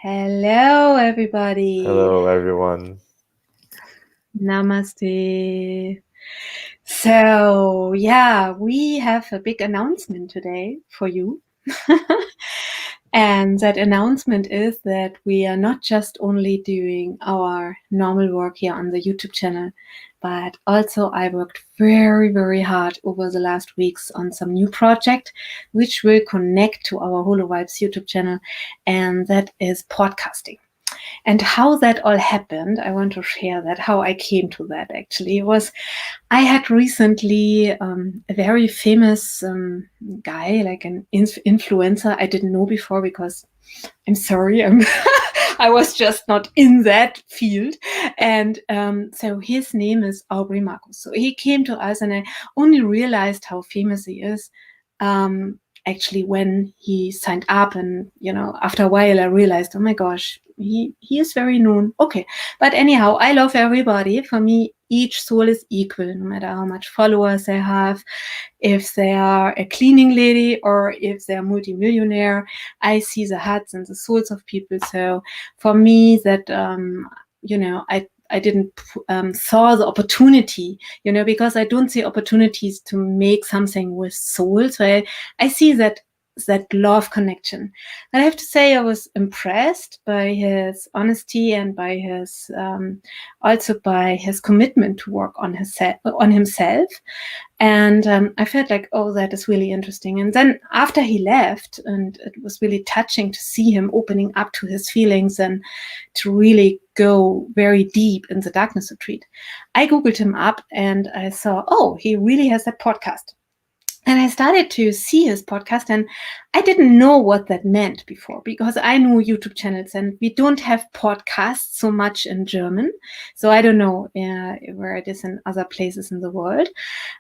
Hello, everybody. Hello, everyone. Namaste. So, yeah, we have a big announcement today for you. And that announcement is that we are not just only doing our normal work here on the YouTube channel, but also I worked very, very hard over the last weeks on some new project, which will connect to our Holo Vibes YouTube channel, and that is podcasting. And how that all happened, I want to share that, how I came to that actually was I had recently a very famous guy, like an influencer I didn't know before because I'm sorry, I was just not in that field. And so his name is Aubrey Marcus. So he came to us and I only realized how famous he is actually when he signed up. And, after a while I realized, oh my gosh, he is very known. Okay. But anyhow, I love everybody. For me, each soul is equal, no matter how much followers they have, if they are a cleaning lady or if they're multimillionaire. I see the hearts and the souls of people. So for me, that I didn't saw the opportunity, because I don't see opportunities to make something with soul. So I see that love connection. And I have to say I was impressed by his honesty and by his also by his commitment to work on himself. And I felt like, oh, that is really interesting. And then after he left, and it was really touching to see him opening up to his feelings and to really go very deep in the darkness retreat, I Googled him up and I saw, oh, he really has that podcast. And I started to see his podcast, and I didn't know what that meant before because I know YouTube channels and we don't have podcasts so much in German. So I don't know where it is in other places in the world.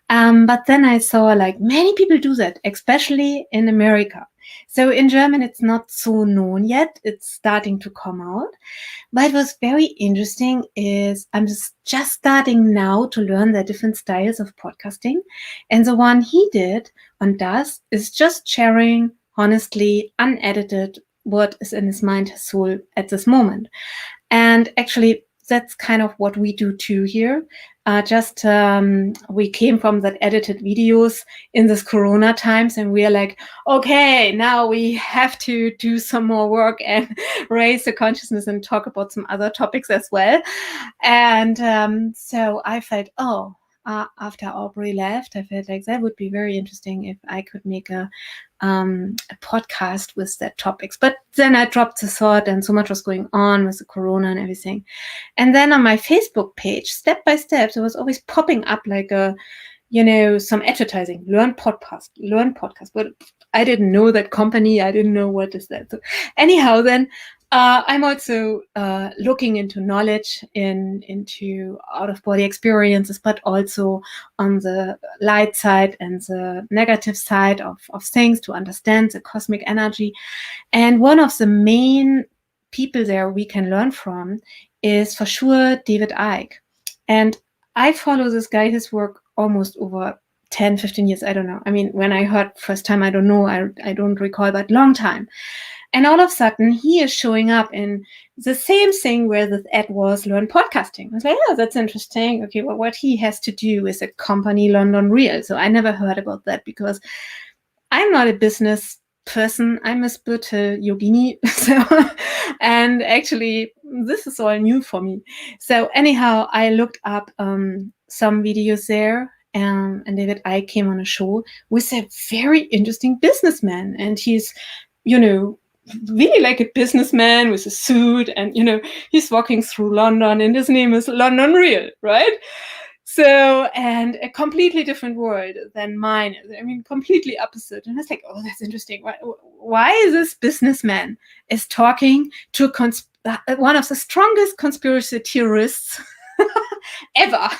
But then I saw like many people do that, especially in America. So in German, it's not so known yet. It's starting to come out. But what's very interesting is I'm just starting now to learn the different styles of podcasting. And the one he did and does is just sharing honestly, unedited, what is in his mind, his soul at this moment. And actually, that's kind of what we do too here. We came from that edited videos in this Corona times, and we are like, okay, now we have to do some more work and raise the consciousness and talk about some other topics as well. And so I felt, after Aubrey left, I felt like that would be very interesting if I could make a podcast with that topics. But then I dropped the thought, and so much was going on with the Corona and everything. And then on my Facebook page, step by step, there was always popping up like some advertising, learn podcast. But I didn't know that company. I didn't know what is that. So anyhow, then I'm also looking into knowledge into out-of-body experiences, but also on the light side and the negative side of things to understand the cosmic energy. And one of the main people there we can learn from is for sure David Icke. And I follow this guy, his work almost over 10, 15 years. I don't know. I mean, when I heard first time, I don't know. I don't recall, but long time. And all of a sudden, he is showing up in the same thing where the ad was learn podcasting. I was like, oh, that's interesting. Okay, well, what he has to do is a company, London Real. So I never heard about that because I'm not a business person. I'm a spiritual yogini. And actually, this is all new for me. So anyhow, I looked up some videos there. And David Icke came on a show with a very interesting businessman. And he's, really like a businessman with a suit, and he's walking through London, and his name is London Real, right? So, and a completely different world than mine. I mean, completely opposite. And I was like, oh, that's interesting. Why is this businessman is talking to one of the strongest conspiracy theorists ever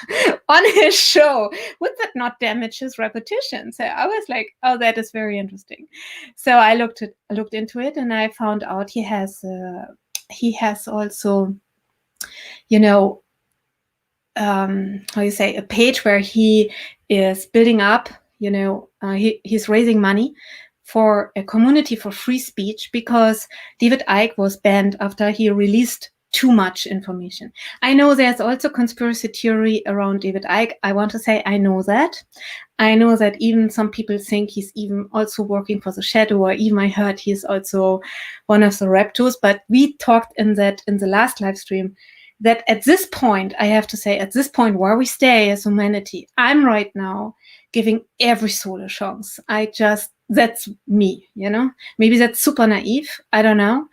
on his show? Would that not damage his reputation? So I was like, oh, that is very interesting. So I looked into it, and I found out he has also, how you say, a page where he is building up, he's raising money for a community for free speech because David Icke was banned after he released too much information. I know there's also conspiracy theory around David Icke. I want to say I know that. I know that even some people think he's even also working for the shadow, or even I heard he's also one of the raptors. But we talked in the last live stream that at this point, I have to say, at this point where we stay as humanity, I'm right now giving every soul a chance. That's me, Maybe that's super naive. I don't know.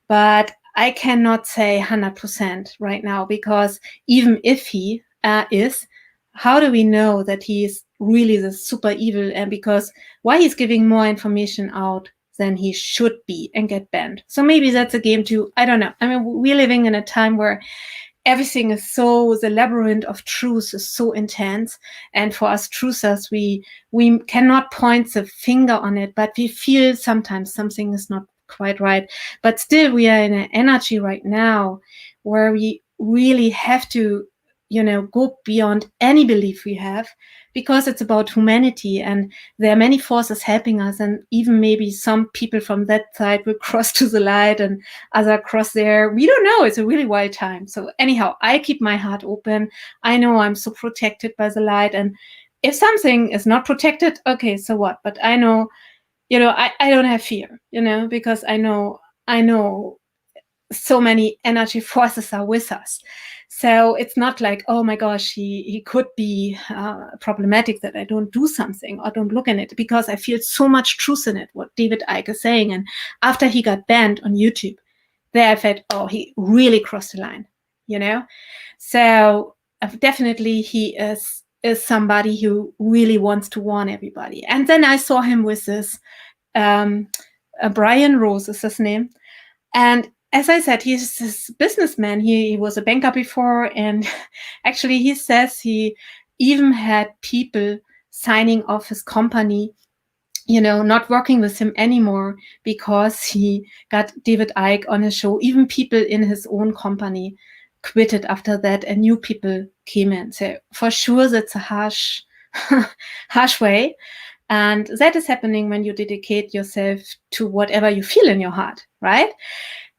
But I cannot say 100% right now, because even if he is, how do we know that he is really the super evil? And because why he's giving more information out than he should be and get banned. So maybe that's a game too. I don't know. I mean, we're living in a time where everything is the labyrinth of truth is so intense. And for us truthers, we cannot point the finger on it, but we feel sometimes something is not quite right. But still, we are in an energy right now where we really have to, go beyond any belief we have, because it's about humanity, and there are many forces helping us, and even maybe some people from that side will cross to the light and other cross there. We don't know. It's a really wild time. So anyhow, I keep my heart open. I know I'm so protected by the light, and if something is not protected, okay, so what? But I know, I don't have fear, because I know so many energy forces are with us. So it's not like, oh my gosh, he could be problematic that I don't do something or don't look in it, because I feel so much truth in it, what David Icke is saying. And after he got banned on YouTube, there I felt, oh, he really crossed the line, So definitely he is somebody who really wants to warn everybody. And then I saw him with this Brian Rose is his name. And as I said, he's this businessman. He was a banker before. And actually, he says he even had people signing off his company, not working with him anymore because he got David Icke on his show. Even people in his own company quitted after that, and new people came in. So for sure, that's a harsh way. And that is happening when you dedicate yourself to whatever you feel in your heart, right?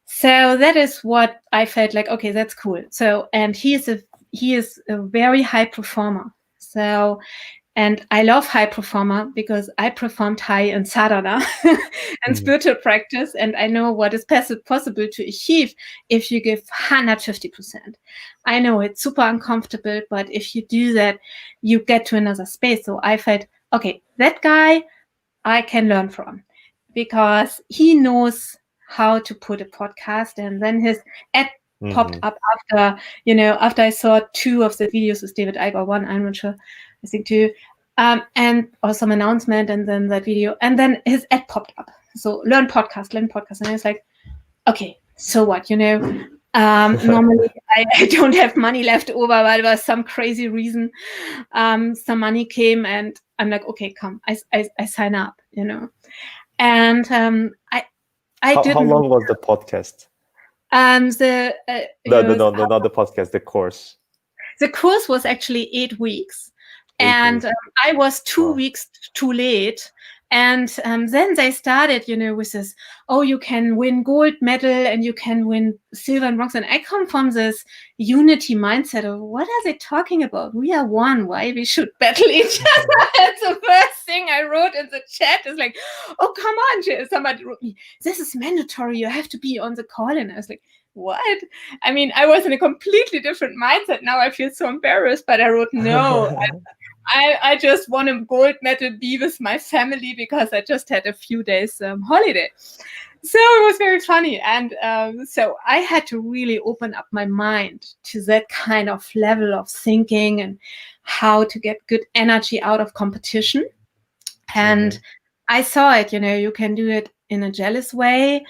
So that is what I felt like, okay, that's cool. So, and he is a very high performer. So, and I love high performer because I performed high in sadhana and spiritual practice. And I know what is possible to achieve if you give 150%. I know it's super uncomfortable, but if you do that, you get to another space. So I felt, okay, that guy I can learn from, because he knows how to put a podcast. And then his ad popped up after I saw 2 of the videos with David Icke, or 1, I'm not sure, I think 2, and or some announcement, and then that video, and then his ad popped up. So learn podcast. And I was like, okay, so what, normally I don't have money left over, but there was some crazy reason. Some money came, and I'm like, okay, come, I sign up, And I didn't. How long was the podcast? No, not the podcast, the course. The course was actually 8 weeks, and I was 2 weeks too late. And then they started, with this, oh, you can win gold medal and you can win silver and bronze. And I come from this unity mindset of, what are they talking about? We are one. Why we should battle each other? That's the first thing I wrote in the chat. Is like, oh, come on. Somebody wrote me, this is mandatory. You have to be on the call. And I was like, what? I mean, I was in a completely different mindset. Now I feel so embarrassed, but I wrote, no, I just won a gold medal, be with my family, because I just had a few days holiday. So it was very funny. And so I had to really open up my mind to that kind of level of thinking and how to get good energy out of competition. And I saw it, you can do it in a jealous way,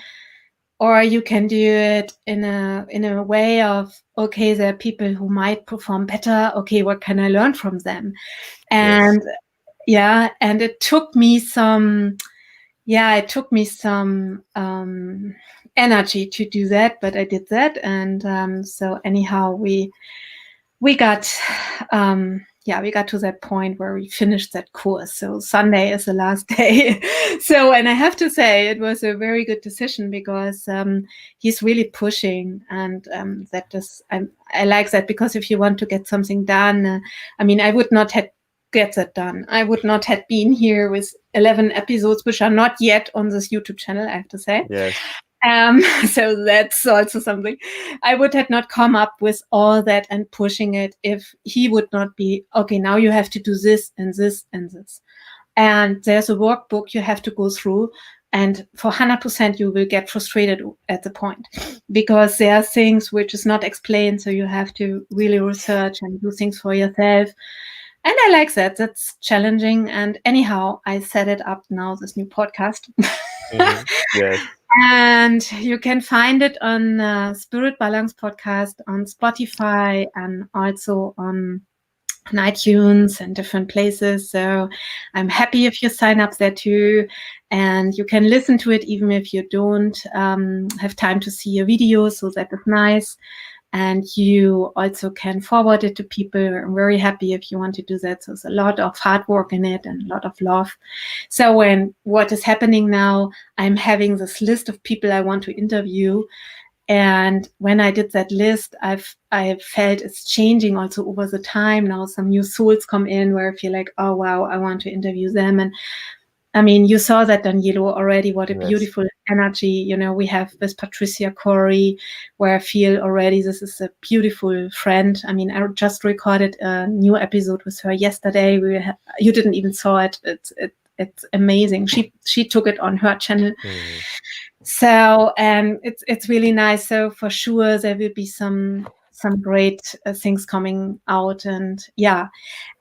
or you can do it in a way of, okay, there are people who might perform better. Okay, what can I learn from them? And and it took me some energy to do that, but I did that. And so anyhow, we got we got to that point where we finished that course. So Sunday is the last day. So, and I have to say it was a very good decision because he's really pushing, and that is, I like that, because if you want to get something done, I mean, I would not have get that done. I would not have been here with 11 episodes, which are not yet on this YouTube channel, I have to say. Yes. So that's also something. I would have not come up with all that and pushing it if he would not be, okay, now you have to do this and this and this. And there's a workbook you have to go through. And for 100%, you will get frustrated at the point because there are things which is not explained. So you have to really research and do things for yourself. And I like that. That's challenging. And anyhow, I set it up now, this new podcast. Mm-hmm. Yes. And you can find it on Spiritbalance Podcast on Spotify and also on iTunes and different places. So I'm happy if you sign up there too. And you can listen to it even if you don't have time to see a video. So that is nice. And you also can forward it to people. I'm very happy if you want to do that. So there's a lot of hard work in it and a lot of love. So what is happening now, I'm having this list of people I want to interview. And when I did that list, I felt it's changing also over the time. Now some new souls come in where I feel like, oh, wow, I want to interview them. And I mean, you saw that, Danilo, already, what a beautiful energy, we have with Patricia Corey, where I feel already this is a beautiful friend. I mean, I just recorded a new episode with her yesterday. You didn't even saw it. It's amazing. She took it on her channel. Mm. So it's really nice. So for sure there will be some great things coming out. And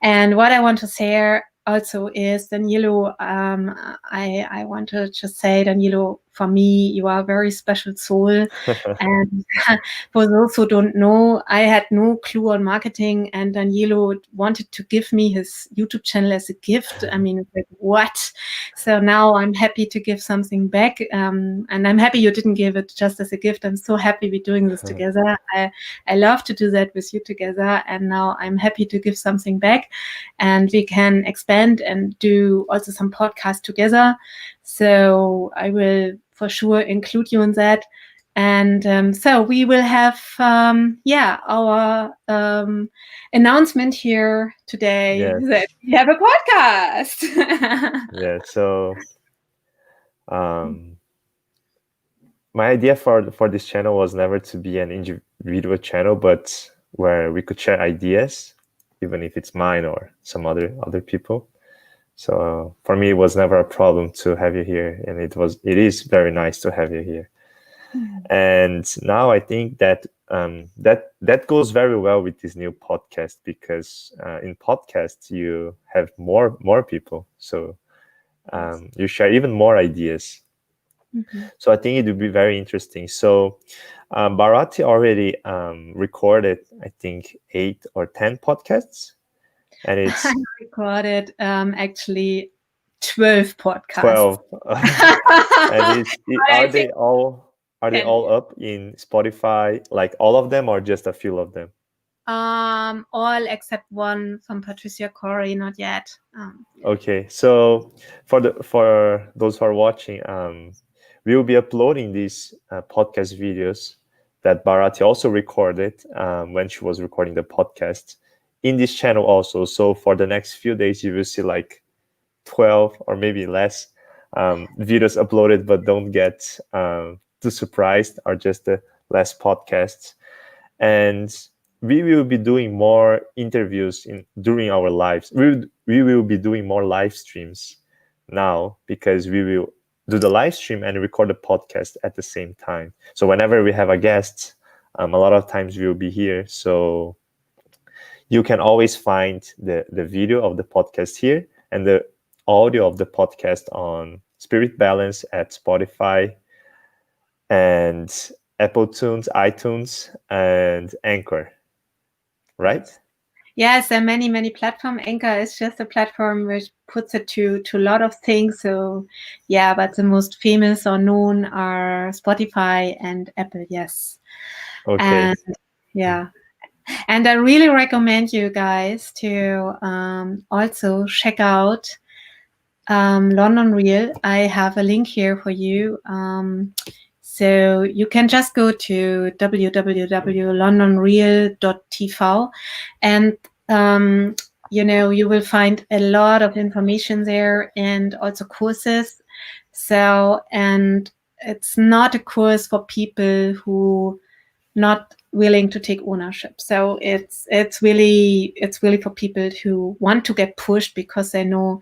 and what I want to say also is, Danilo, I want to just say, Danilo, for me, you are a very special soul. And for those who don't know, I had no clue on marketing, and Danilo wanted to give me his YouTube channel as a gift. I mean, it's like, what? So now I'm happy to give something back. And I'm happy you didn't give it just as a gift. I'm so happy we're doing this together. I love to do that with you together. And now I'm happy to give something back, and we can expand and do also some podcasts together. So I will for sure include you in that. And so we will have, our announcement here today that we have a podcast. Yeah. So, my idea for this channel was never to be an individual channel, but where we could share ideas, even if it's mine or some other people. So for me, it was never a problem to have you here, and it is very nice to have you here. And now I think that that goes very well with this new podcast, because in podcasts you have more people, so you share even more ideas. Mm-hmm. So I think it would be very interesting. So Bharati already recorded, I think, 8 or 10 podcasts, and it's I recorded actually 12 podcasts. 12. And are they all up in Spotify, like all of them, or just a few of them? All except one from Patricia Corey, not yet. Okay, so for those who are watching, we will be uploading these podcast videos that Bharati also recorded when she was recording the podcast in this channel also. So for the next few days, you will see like 12 or maybe less videos uploaded, but don't get too surprised, are just the last podcasts. And we will be doing more interviews during our lives. We will be doing more live streams now, because we will do the live stream and record the podcast at the same time. So whenever we have a guest, a lot of times we will be here. So you can always find the video of the podcast here and the audio of the podcast on Spiritbalance at Spotify and Apple Tunes, iTunes, and Anchor, right? Yes, there are many platforms. Anchor is just a platform which puts it to a lot of things. So yeah, but the most famous or known are Spotify and Apple, yes. Okay. And yeah. And I really recommend you guys to also check out London Real. I have a link here for you. So you can just go to www.londonreal.tv and you will find a lot of information there and also courses. So, and it's not a course for people who not willing to take ownership. So it's really for people who want to get pushed because they know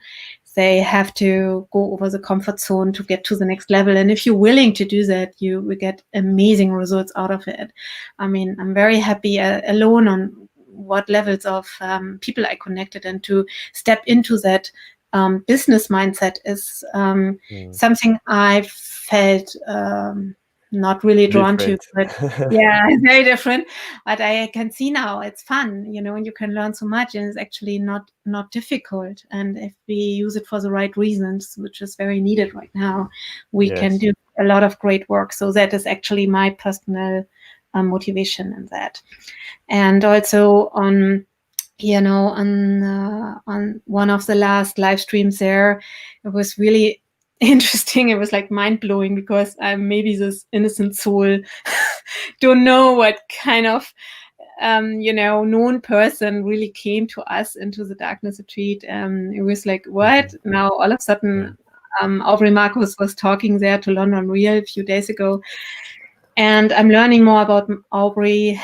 they have to go over the comfort zone to get to the next level. And if you're willing to do that, you will get amazing results out of it. I mean, I'm very happy alone on what levels of people I connected, and to step into that business mindset is something I felt not really drawn to, Different. but yeah, very different. But I can see now it's fun, and you can learn so much, and it's actually not difficult. And if we use it for the right reasons, which is very needed right now, we can Yes. do a lot of great work. So that is actually my personal motivation in that. And also on on one of the last live streams there, it was really interesting. It was like mind-blowing because I'm maybe this innocent soul, don't know what kind of known person really came to us into the darkness retreat. It was like, what? Now all of a sudden, Aubrey Marcus was talking there to London Real a few days ago, and I'm learning more about Aubrey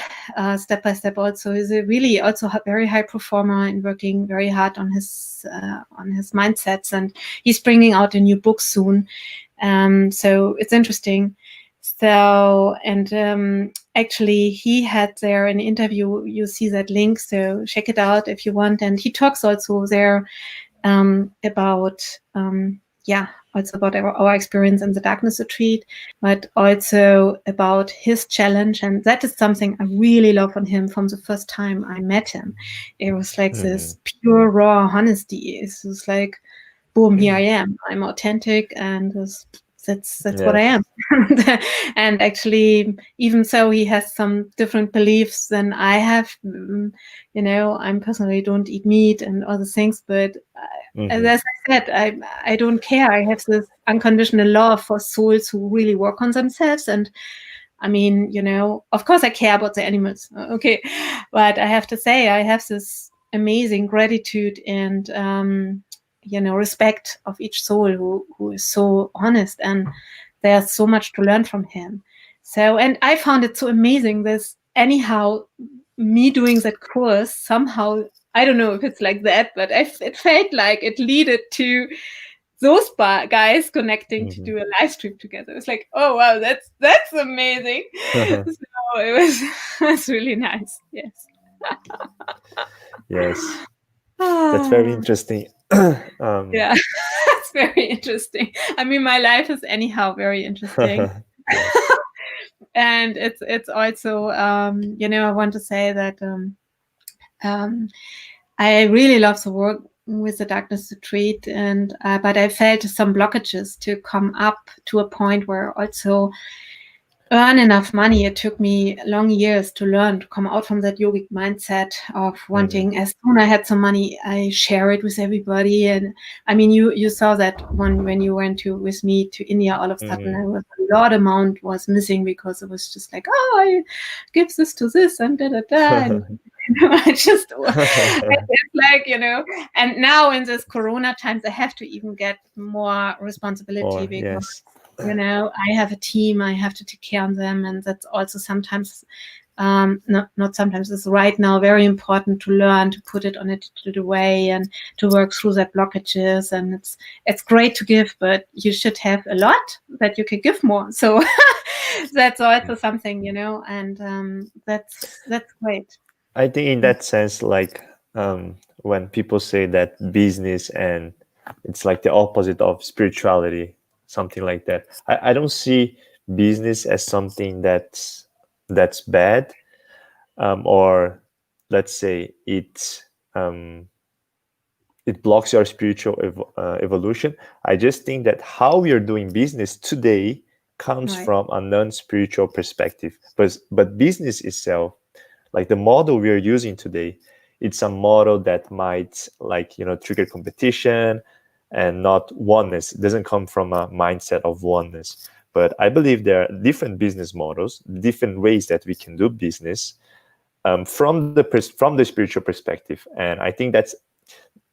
step by step. Also, he's a really also very high performer and working very hard on his mindsets. And he's bringing out a new book soon, so it's interesting. So, and actually, he had there an interview. You see that link, so check it out if you want. And he talks also there about also about our experience in the darkness retreat, but also about his challenge. And that is something I really love on him from the first time I met him. It was like this pure, raw honesty. It was like, boom, here I am. I'm authentic, and that's what I am. And actually, even so, he has some different beliefs than I have. I personally don't eat meat and other things, but as I said, I don't care. I have this unconditional love for souls who really work on themselves. And I mean, of course I care about the animals. Okay. But I have to say, I have this amazing gratitude and, respect of each soul who is so honest, and there's so much to learn from him. So, and I found it so amazing, this anyhow, me doing that course somehow, I don't know if it's like that, but it felt like it led to those guys connecting to do a live stream together. It's like, oh wow, that's amazing. So it was really nice. Yes. Yes. That's very interesting. Yeah, it's very interesting. I mean, my life is anyhow very interesting. Yes. And it's also I want to say that I really love the work with the darkness retreat, and but I felt some blockages to come up to a point where also earn enough money. It took me long years to learn to come out from that yogic mindset of wanting, as soon as I had some money, I share it with everybody. And I mean, you saw that when you went with me to India, all of a sudden a lot amount was missing, because it was just like, oh, I give this to this and da da da. And I just it's like, and now in this Corona times, I have to even get more responsibility, because I have a team, I have to take care of them, and that's also sometimes not sometimes, it's right now very important to learn to put it on a digital way and to work through that blockages. And it's great to give, but you should have a lot that you can give more. So that's also something, and that's great. I think in that sense, like when people say that business and it's like the opposite of spirituality, something like that. I don't see business as something that's bad, or let's say it blocks your spiritual evolution. I just think that how we are doing business today comes from a non-spiritual perspective. But business itself, like the model we are using today, it's a model that might like, trigger competition and not oneness. It doesn't come from a mindset of oneness. But I believe there are different business models, different ways that we can do business, from the spiritual perspective. And I think that's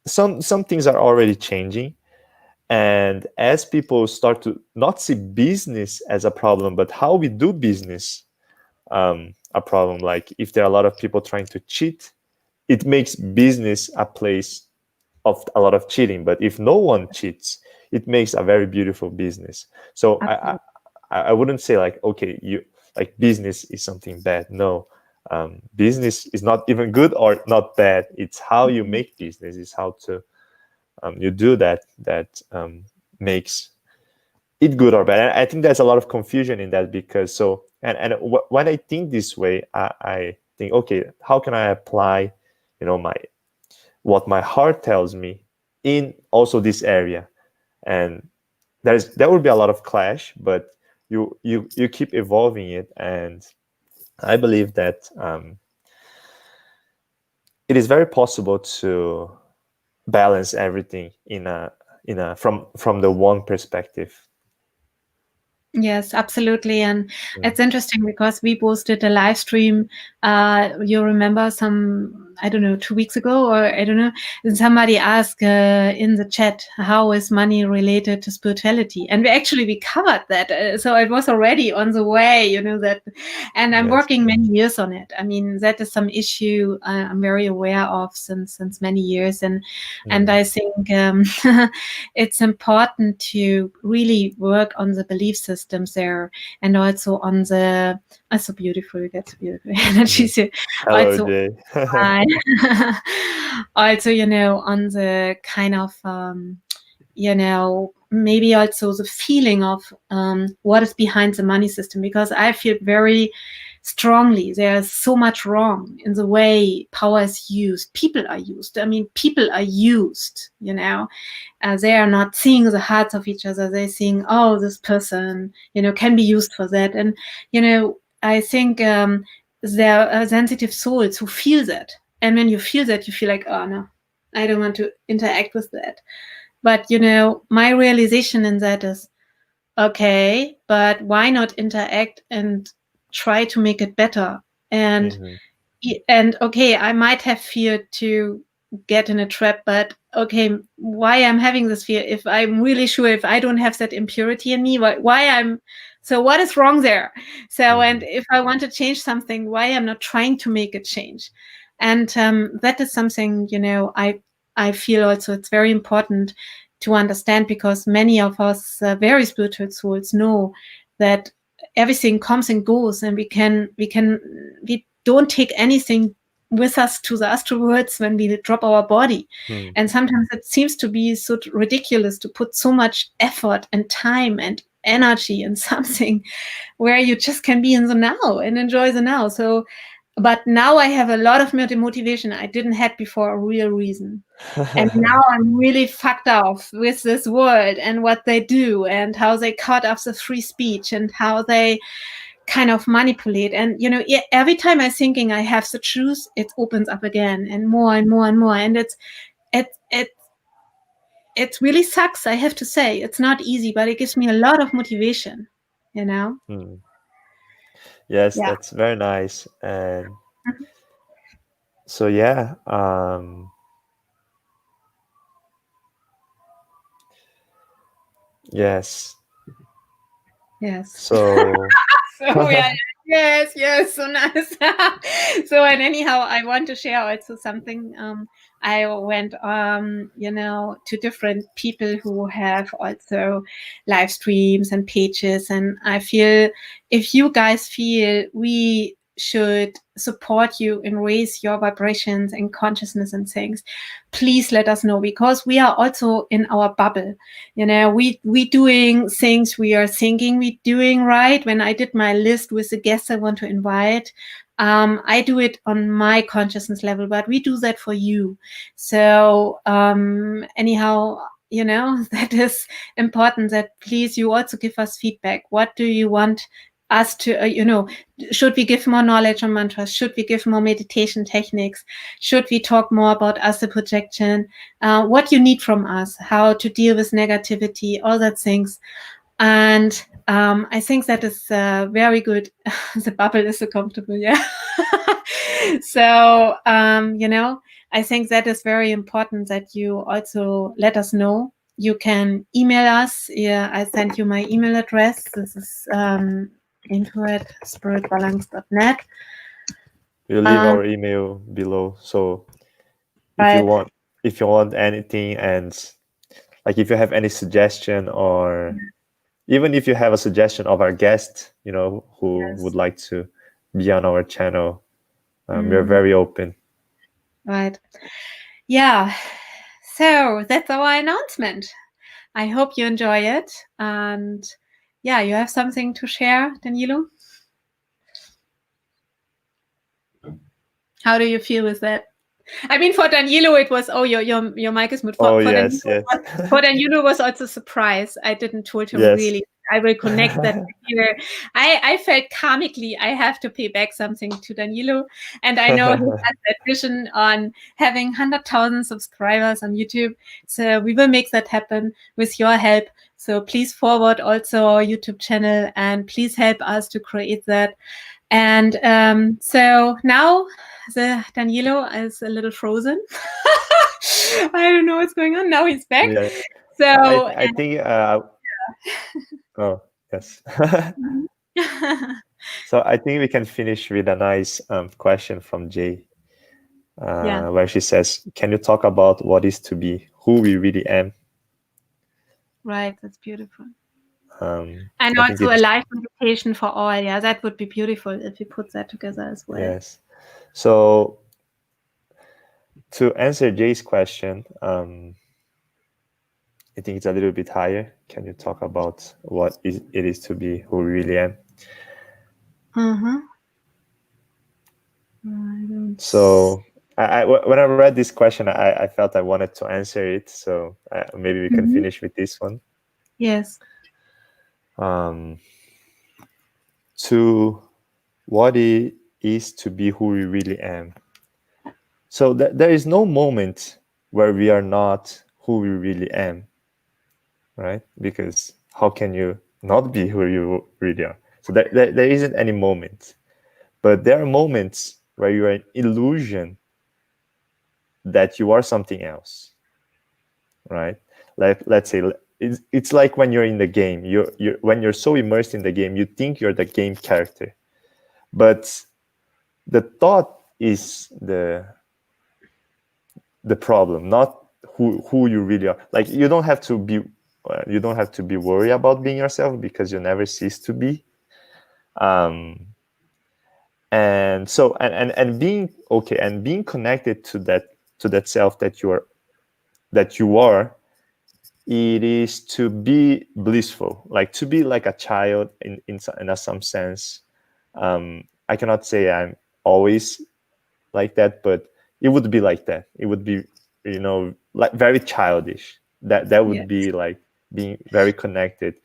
some things are already changing. And as people start to not see business as a problem, but how we do business a problem, like if there are a lot of people trying to cheat, it makes business a place of a lot of cheating. But if no one cheats, it makes a very beautiful business. So Absolutely. I wouldn't say like, okay, you like business is something bad. No, business is not even good or not bad. It's how you Mhm. make business. It's how to you do that makes it good or bad. And I think there's a lot of confusion in that, because when I think this way, I think, okay, how can I apply, my what my heart tells me in also this area? And there will be a lot of clash, but you keep evolving it. And I believe that it is very possible to balance everything from the one perspective. Yes, absolutely. And Mm. it's interesting because we posted a live stream. You remember I don't know, 2 weeks ago, or I don't know, and somebody asked in the chat, how is money related to spirituality? And we covered that. So it was already on the way, that. And I'm Yes. working many years on it. I mean, that is some issue I'm very aware of since many years. And Mm. I think it's important to really work on the belief systems there, and also on the so beautiful, that's beautiful energy. Mhm. So Hello, also Jay. I also, on the kind of maybe also the feeling of what is behind the money system, because I feel very strongly there's so much wrong in the way power is used, people are used. I mean, people are used, they are not seeing the hearts of each other. They're seeing, oh, this person, can be used for that. And, I think there are sensitive souls who feel that. And when you feel that, you feel like, oh, no, I don't want to interact with that. But, my realization in that is, okay, but why not interact and try to make it better? And Mhm. okay, I might have fear to get in a trap, but okay, why I'm having this fear, if I'm really sure, if I don't have that impurity in me, why I'm, so what is wrong there? So, and Mhm. if I want to change something, why I'm not trying to make a change? And that is something, I feel also it's very important to understand, because many of us very spiritual souls know that everything comes and goes, and we don't take anything with us to the astral worlds when we drop our body. Mm. And sometimes it seems to be so ridiculous to put so much effort and time and energy in something where you just can be in the now and enjoy the now. So, but now I have a lot of motivation I didn't have before, a real reason. And now I'm really fucked off with this world and what they do and how they cut off the free speech and how they kind of manipulate. And every time I'm thinking I have the truth, it opens up again and more and more and more. And it it it really sucks, I have to say. It's not easy, but it gives me a lot of motivation, you know? Mm. Yes, Yeah. that's very nice. And so yeah, yes. Yes. So So yeah, yes, yes, so nice. So, and anyhow, I want to share also something. I went to different people who have also live streams and pages, and I feel, if you guys feel we should support you and raise your vibrations and consciousness and things, please let us know, because we are also in our bubble. We doing things we are thinking we doing right. When I did my list with the guests I want to invite, I do it on my consciousness level, but we do that for you. So anyhow, that is important, that please you also give us feedback. What do you want us to, should we give more knowledge on mantras? Should we give more meditation techniques? Should we talk more about astral projection? What you need from us, how to deal with negativity, all that things. And I think that is very good. The bubble is so comfortable, yeah. So, I think that is very important that you also let us know. You can email us. Yeah, I sent you my email address. This is info@spiritbalance.net. We'll leave our email below. So if you Right. want, anything, and like if you have any suggestion, or even if you have a suggestion of our guest, who Yes. would like to be on our channel, we're Mhm. very open. Right. Yeah. So that's our announcement. I hope you enjoy it. And yeah, you have something to share, Danilo? How do you feel with that? I mean, for Danilo, it was, your mic is mute. For, Oh for Danilo, yes, yes, for Danilo was also a surprise. I didn't told him yes. really. I will connect that here. I felt karmically I have to pay back something to Danilo, and I know he has that vision on having 100,000 subscribers on YouTube. So we will make that happen with your help. So please forward also our YouTube channel, and please help us to create that. And so now the Danilo is a little frozen. I don't know what's going on. Now he's back. Yeah, So I think. Oh yes. So I think we can finish with a nice question from Jay, yeah, where she says, "Can you talk about what is to be who we really am?" right. That's beautiful. And I think also a it's live meditation for all. Yeah, that would be beautiful if we put that together as well. yes. So to answer Jay's question, I think it's a little bit higher. Can you talk about it is to be who we really am? Mm-hmm. So when I read this question, I felt I wanted to answer it. So maybe we can Mm-hmm. finish with this one. Yes. Um, to what it is to be who we really am. So there is no moment where we are not who we really am, right? Because how can you not be who you really are? So there isn't any moment. But there are moments where you are an illusion that you are something else, right? Like let's say it's like when you're in the game. You're when you're so immersed in the game, you think you're the game character, but the thought is the problem, not who you really are. Like you don't have to be worried about being yourself because you never cease to be. Um, and so and being okay and being connected to that self that you are, it is to be blissful, like to be like a child in some sense. I cannot say I'm always like that, but it would be like that. It would be, like very childish. That Yeah. would be like being very connected,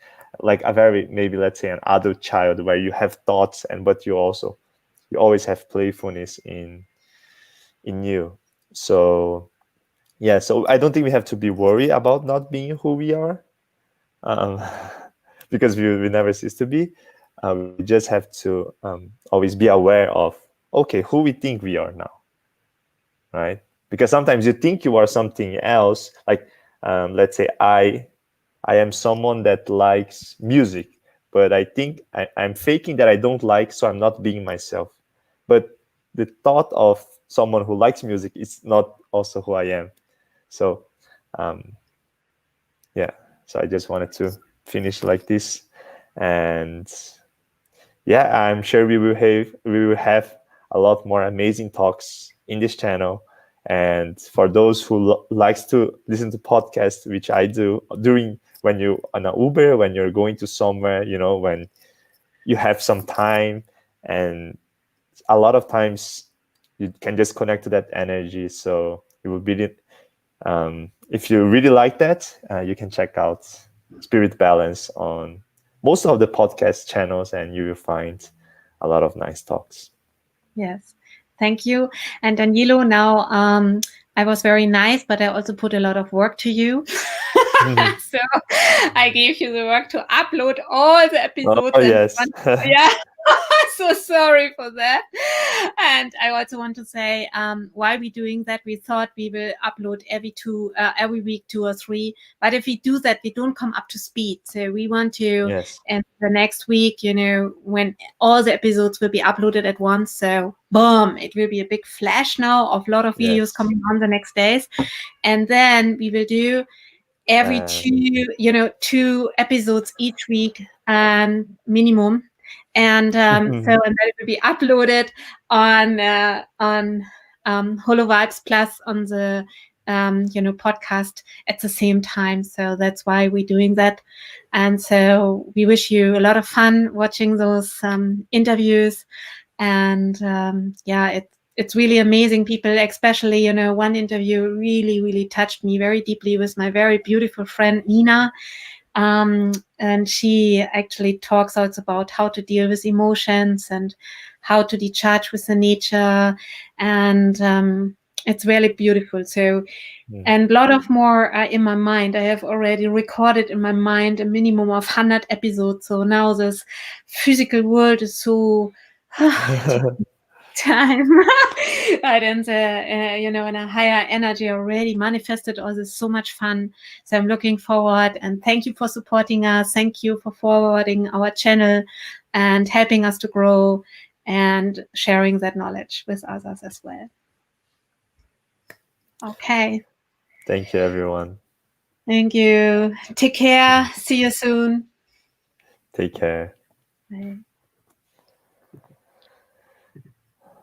like a very, maybe let's say, an adult child where you have thoughts, and but you always have playfulness in you. So yeah, so I don't think we have to be worried about not being who we are, um, because we never cease to be. We just have to always be aware of, okay, who we think we are now, right? Because sometimes you think you are something else. Like let's say I am someone that likes music, but I think I'm faking that I don't like, so I'm not being myself. But the thought of someone who likes music is not also who I am. So um, yeah, so I just wanted to finish like this. And yeah, I'm sure we will have a lot more amazing talks in this channel. And for those who likes to listen to podcasts, which I do, during when you on an Uber, when you're going to somewhere, when you have some time, and a lot of times you can just connect to that energy. So it will be, if you really like that, you can check out Spirit Balance on most of the podcast channels, and you will find a lot of nice talks. Yes. Thank you. And Danilo, now I was very nice, but I also put a lot of work to you. So I gave you the work to upload all the episodes Oh, and yes. yeah. So sorry for that. And I also want to say why we're doing that. We thought we will upload every week 2 or 3. But if we do that, we don't come up to speed. So we want to, Yes. and the next week, when all the episodes will be uploaded at once. So boom, it will be a big flash now of a lot of videos Yes. coming on the next days. And then we will do every two episodes each week minimum, and so and that it will be uploaded on HoloVibes Plus on the podcast at the same time. So that's why we're doing that, and so we wish you a lot of fun watching those interviews. And it's really amazing people, especially, one interview really, really touched me very deeply with my very beautiful friend, Nina. And she actually talks also about how to deal with emotions and how to decharge with the nature. And it's really beautiful. So, and a lot of more in my mind. I have already recorded in my mind a minimum of 100 episodes. So now this physical world is so time. But in a higher energy already manifested all this, so much fun. So I'm looking forward, and thank you for supporting us. Thank you for forwarding our channel and helping us to grow and sharing that knowledge with others as well. Okay. Thank you, everyone. Thank you. Take care. See you soon. Take care. Bye.